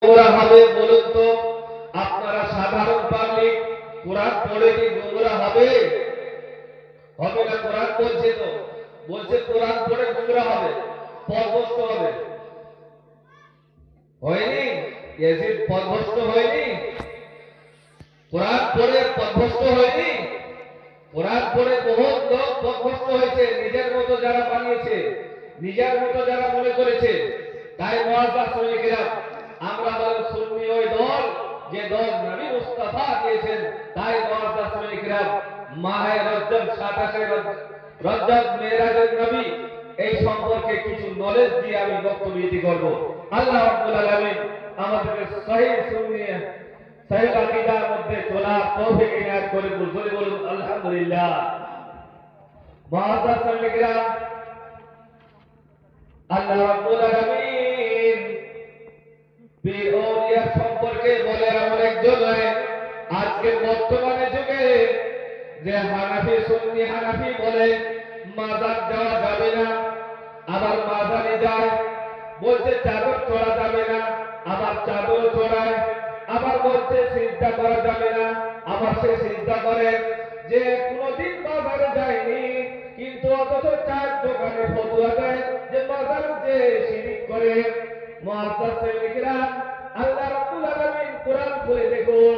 গোমরা হবে বলুন তো? আপনারা সাধারণ পাবলিক কোরআন পড়ে কি গোমরা হবে? হবে না। কোরআন বলছে তো, বলছে কোরআন পড়ে গোমরা হবে, পথভ্রষ্ট হবে। হয়নি? ইয়াজিদ পথভ্রষ্ট হয়নি? কোরআন পড়ে পথভ্রষ্ট হয়নি? কোরআন পড়ে বহুত লোক পথভ্রষ্ট হয়েছে, নিজের মতো যারা বানিয়েছে, নিজের মতো যারা মনে করেছে। তাই মুআজ্জাজ শ্রমিকেরা, আমরা হলাম সুন্নি ওই দল যে দল নবী মুস্তাফা দিয়েছেন। তাই মুআজ্জাজ শ্রমিকেরা মাহে রজব 27 রজব মেরাজের নবী এই সম্পর্কে কিছু নলেজ দিয়ে আমি বক্তব্য করব। আল্লাহ রাব্বুল আলামিন আমাদেরকে সহিহ সুন্নি সহিহ আকীদার মধ্যে চলার তৌফিক ইনায়াত করে। বলুন আলহামদুলিল্লাহ। মুআজ্জাজ শ্রমিকেরা, আল্লাহ রাব্বুল আলামিন পীর আউলিয়া সম্পর্কে বলে এমন একজন আজকে বর্তমানে যুগে যে হানাফি সুন্নি হানাফি বলে মাজার যাওয়া যাবে না, আবার মাজারে যায়, বলছে চাদর চড়া যাবে না, আবার চাদর চড়ায়, আবার বলছে সিজদা করা যাবে না, আবার সে সিজদা করে। যে কোনদিন বাজারে যায়নি কিন্তু অথচ চার দোকানে ফতোয়া দেয় যে বাজারে যে শিরিক করে। মুআজ্জাজ শ্রমিকেরা, আল্লাহ রাব্বুল আলামিন কোরআন পড়ে দেখুন,